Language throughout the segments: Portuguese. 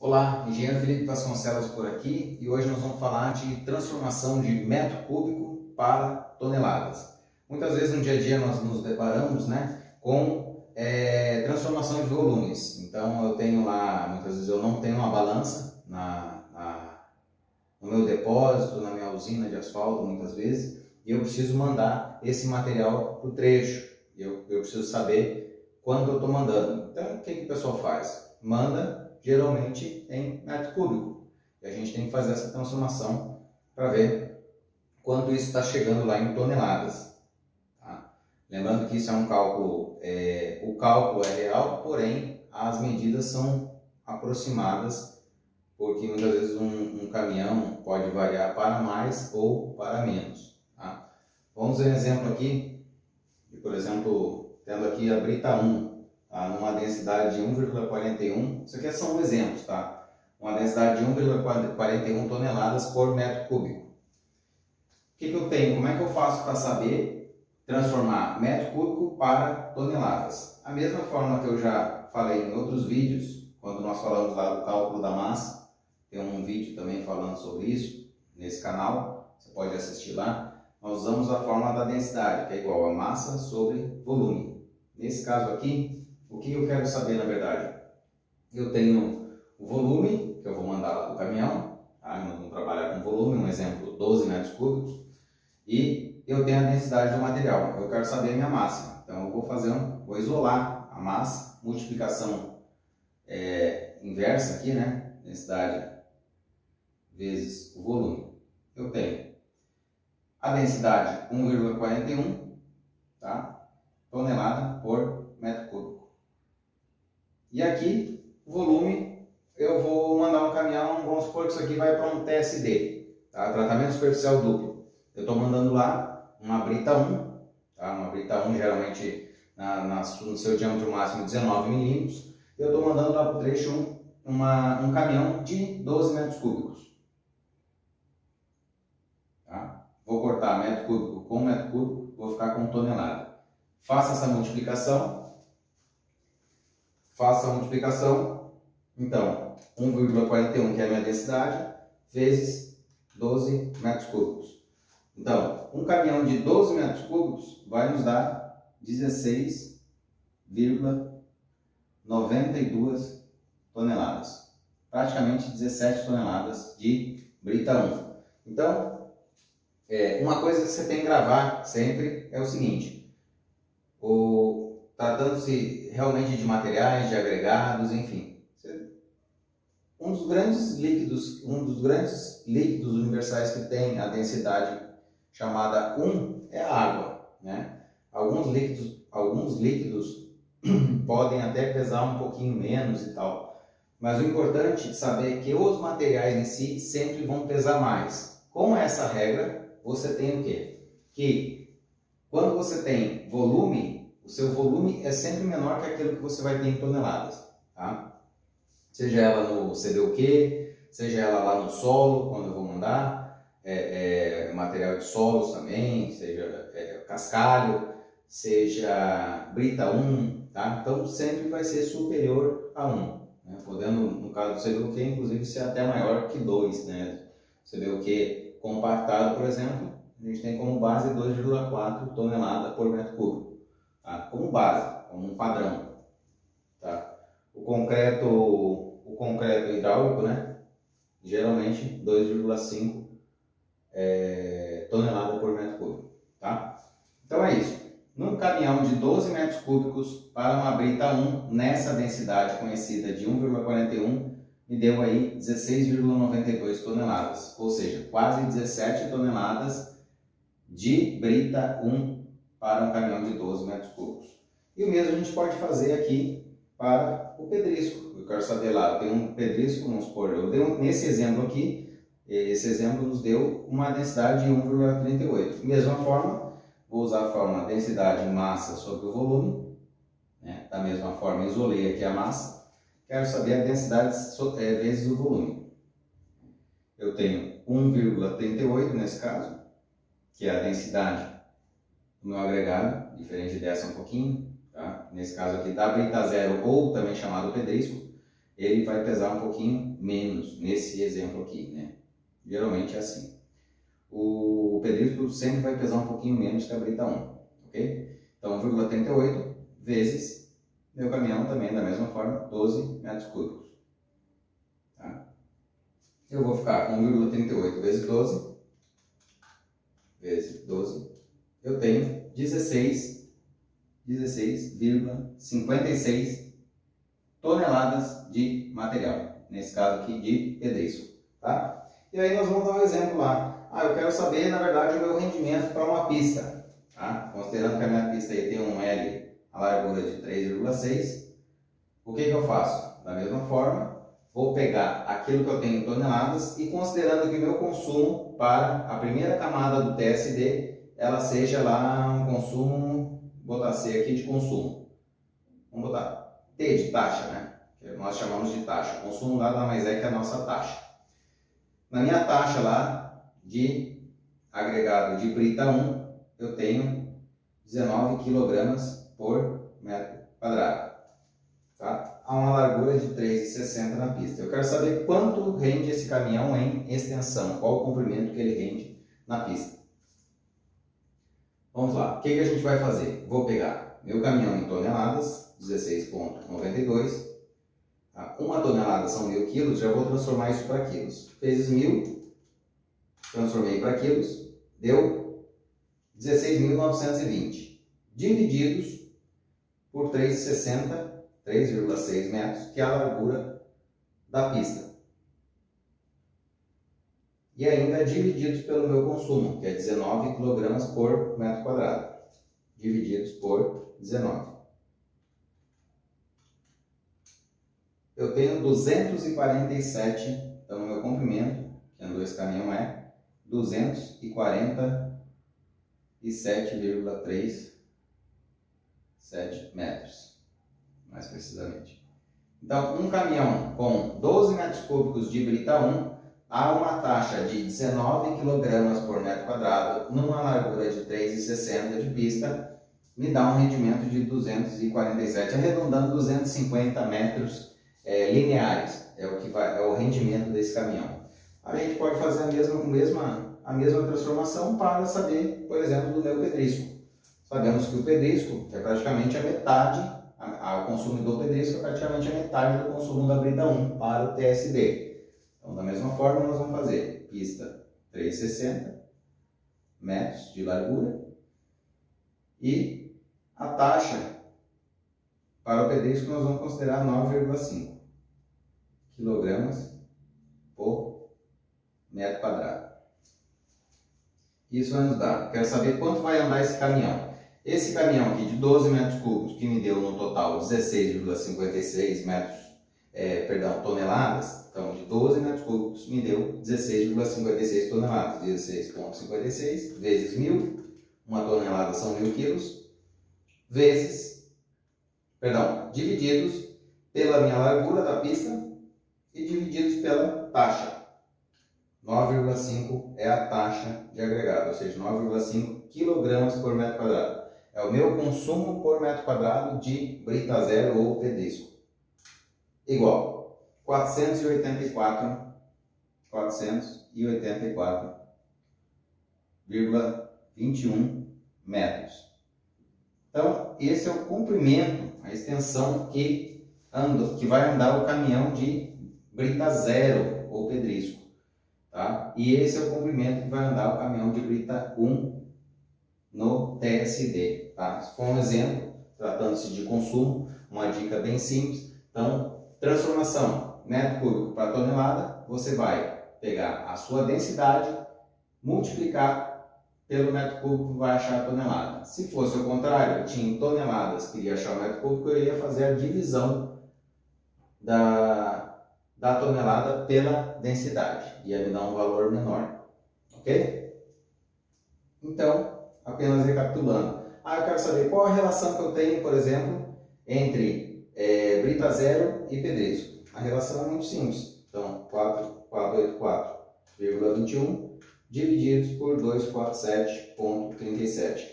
Olá, engenheiro Felipe Vasconcelos por aqui e hoje nós vamos falar de transformação de metro cúbico para toneladas. Muitas vezes no dia a dia nós nos deparamos, com transformação de volumes. Então eu tenho lá, muitas vezes eu não tenho uma balança no meu depósito, na minha usina de asfalto muitas vezes, e eu preciso mandar esse material para o trecho. Eu preciso saber quanto eu estou mandando. Então o que o pessoal faz? Manda geralmente em metro cúbico. E a gente tem que fazer essa transformação para ver quanto isso está chegando lá em toneladas. Tá? Lembrando que isso é um cálculo, o cálculo é real, porém as medidas são aproximadas, porque muitas vezes um caminhão pode variar para mais ou para menos. Tá? Vamos ver um exemplo aqui, por exemplo, tendo aqui a brita 1. Tá? Numa densidade de 1,41, isso aqui são exemplos, tá? Uma densidade de 1,41 toneladas por metro cúbico. O que eu tenho? Como é que eu faço para saber transformar metro cúbico para toneladas? A mesma forma que eu já falei em outros vídeos, quando nós falamos lá do cálculo da massa, tem um vídeo também falando sobre isso nesse canal, você pode assistir lá. Nós usamos a fórmula da densidade, que é igual a massa sobre volume. Nesse caso aqui, o que eu quero saber na verdade? Eu tenho o volume, que eu vou mandar lá para o caminhão, tá? Nós vamos trabalhar com volume, um exemplo, 12 metros cúbicos, e eu tenho a densidade do material, eu quero saber a minha massa. Então eu vou isolar a massa, multiplicação inversa aqui, densidade vezes o volume. Eu tenho a densidade 1,41, tá? Tonelada por metro cúbico. E aqui, o volume, eu vou mandar um caminhão, vamos supor que isso aqui vai para um TSD, tá? Tratamento superficial duplo. Eu estou mandando lá uma brita 1, tá? Uma brita 1 geralmente no seu diâmetro máximo 19 milímetros. Eu estou mandando lá para o trecho um caminhão de 12 metros cúbicos. Tá? Vou cortar metro cúbico com metro cúbico, vou ficar com tonelada. Faça essa multiplicação. Então, 1,41, que é a minha densidade, vezes 12 metros cúbicos. Então, um caminhão de 12 metros cúbicos vai nos dar 16,92 toneladas. Praticamente 17 toneladas de brita 1. Então, uma coisa que você tem que gravar sempre é o seguinte. Tratando-se realmente de materiais, de agregados, enfim. Um dos grandes líquidos universais que tem a densidade chamada 1 é a água, Alguns líquidos podem até pesar um pouquinho menos e tal. Mas o importante é saber que os materiais em si sempre vão pesar mais. Com essa regra, você tem o quê? Que quando você tem volume, o seu volume é sempre menor que aquilo que você vai ter em toneladas, tá? Seja ela no CDUQ, seja ela lá no solo, quando eu vou mandar, material de solos também, seja cascalho, seja brita 1, tá? Então sempre vai ser superior a 1, podendo, no caso do CDUQ, inclusive ser até maior que 2, CDUQ compactado, por exemplo, a gente tem como base 2,4 tonelada por metro cúbico, tá? Como base, como um padrão, tá? O concreto hidráulico, geralmente 2,5 tonelada por metro cúbico, tá? Então é isso. Num caminhão de 12 metros cúbicos para uma brita 1, nessa densidade conhecida de 1,41, me deu aí 16,92 toneladas, ou seja, quase 17 toneladas de brita 1 para um caminhão de 12 metros cúbicos. E o mesmo a gente pode fazer aqui para o pedrisco. Eu quero saber lá, eu tenho um pedrisco, vamos supor, nesse exemplo aqui, esse exemplo nos deu uma densidade de 1,38. Mesma forma, vou usar a fórmula densidade massa sobre o volume, Da mesma forma, isolei aqui a massa. Quero saber a densidade vezes o volume. Eu tenho 1,38 nesse caso, que é a densidade do meu agregado, diferente dessa um pouquinho, tá? Nesse caso aqui da brita 0, ou também chamado pedrisco, ele vai pesar um pouquinho menos, nesse exemplo aqui, né? Geralmente é assim. O pedrisco sempre vai pesar um pouquinho menos que a brita 1, ok? Então 1,38 vezes meu caminhão também da mesma forma, 12 metros cúbicos. Tá? Eu vou ficar com 1,38 vezes 12, eu tenho 16,56 toneladas de material, nesse caso aqui de pedrisco. Tá? E aí nós vamos dar um exemplo lá. Eu quero saber, na verdade, o meu rendimento para uma pista. Tá? Considerando que a minha pista aí tem um L, a largura de 3,6, o que eu faço? Da mesma forma, vou pegar aquilo que eu tenho em toneladas e considerando que o meu consumo para a primeira camada do TSD, ela seja lá um consumo, vou botar C aqui de consumo. Vamos botar T de taxa, né? Que nós chamamos de taxa. O consumo nada mais é que a nossa taxa. Na minha taxa lá de agregado de brita 1, eu tenho 19 kg por metro quadrado. Tá? Há uma largura de 3,60 na pista. Eu quero saber quanto rende esse caminhão em extensão, qual o comprimento que ele rende na pista. Vamos lá, o que a gente vai fazer? Vou pegar meu caminhão em toneladas, 16,92. Tá? Uma tonelada são 1000 quilos, já vou transformar isso para quilos. Vezes 1000, transformei para quilos, deu 16.920. Divididos por 3,60, 3,6 metros, que é a largura da pista. E ainda divididos pelo meu consumo, que é 19 kg por metro quadrado. Divididos por 19. Eu tenho 247, então o meu comprimento, que andou esse caminhão, é 247,37 metros, mais precisamente. Então, um caminhão com 12 metros cúbicos de brita 1, há uma taxa de 19 kg por metro quadrado, numa largura de 3,60 de pista, me dá um rendimento de 247, arredondando 250 metros lineares, é o rendimento desse caminhão. A gente pode fazer a mesma transformação para saber, por exemplo, do meu pedrisco. Sabemos que o pedrisco é praticamente a metade, o consumo do pedrisco é praticamente a metade do consumo da brita 1 para o TSD. Então, da mesma forma, nós vamos fazer pista 3,60 metros de largura e a taxa para o pedrisco nós vamos considerar 9,5 kg por metro quadrado. Isso vai nos dar, quero saber quanto vai andar esse caminhão. Esse caminhão aqui de 12 metros cúbicos, que me deu no total 16,56 toneladas, então de 12 metros cúbicos me deu 16,56 toneladas, 16,56 vezes 1000, uma tonelada são 1000 quilos, divididos pela minha largura da pista e divididos pela taxa. 9,5 é a taxa de agregado, ou seja, 9,5 kg por metro quadrado. É o meu consumo por metro quadrado de brita zero ou pedrisco. Igual 484,21 metros. Então, esse é o comprimento, a extensão que vai andar o caminhão de brita zero ou pedrisco. Tá? E esse é o comprimento que vai andar o caminhão de brita 1 no TSD. Tá? Se for um exemplo, tratando-se de consumo, uma dica bem simples. Então, transformação metro cúbico para tonelada, você vai pegar a sua densidade, multiplicar pelo metro cúbico, vai achar a tonelada. Se fosse o contrário, eu tinha toneladas, queria achar o metro cúbico, eu ia fazer a divisão da tonelada pela densidade, ia me dar um valor menor, ok? Então, apenas recapitulando, eu quero saber qual a relação que eu tenho, por exemplo, entre brita zero e pedrisco. A relação é muito simples, então 484,21 divididos por 247,37.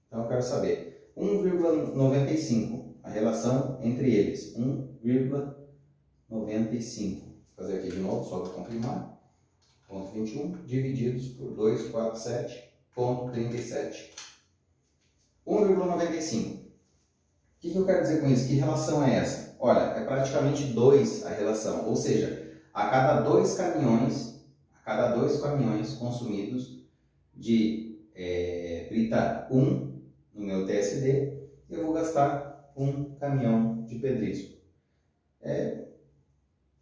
Então eu quero saber 1,95, a relação entre eles, 1,95 Vou fazer aqui de novo, só para confirmar. 0,21 divididos por 247,37. 1,95. O que eu quero dizer com isso? Que relação é essa? Olha, é praticamente 2 a relação, ou seja, a cada dois caminhões consumidos de brita 1 no meu TSD, eu vou gastar um caminhão de pedrisco. É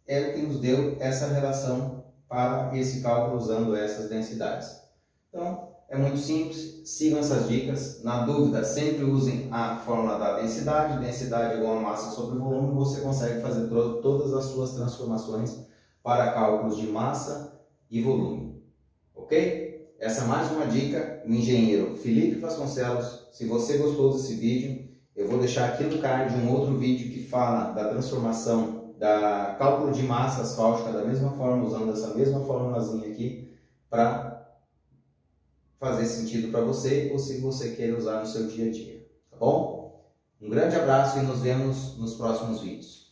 o que nos deu essa relação para esse cálculo usando essas densidades. Então, é muito simples, sigam essas dicas. Na dúvida, sempre usem a fórmula da densidade. Densidade igual a massa sobre volume. Você consegue fazer todas as suas transformações para cálculos de massa e volume. Ok? Essa é mais uma dica do engenheiro Felipe Vasconcelos. Se você gostou desse vídeo, eu vou deixar aqui no card um outro vídeo que fala da transformação da cálculo de massa asfáltica da mesma forma, usando essa mesma formulazinha aqui, para fazer sentido para você ou se você quer usar no seu dia a dia, tá bom? Um grande abraço e nos vemos nos próximos vídeos.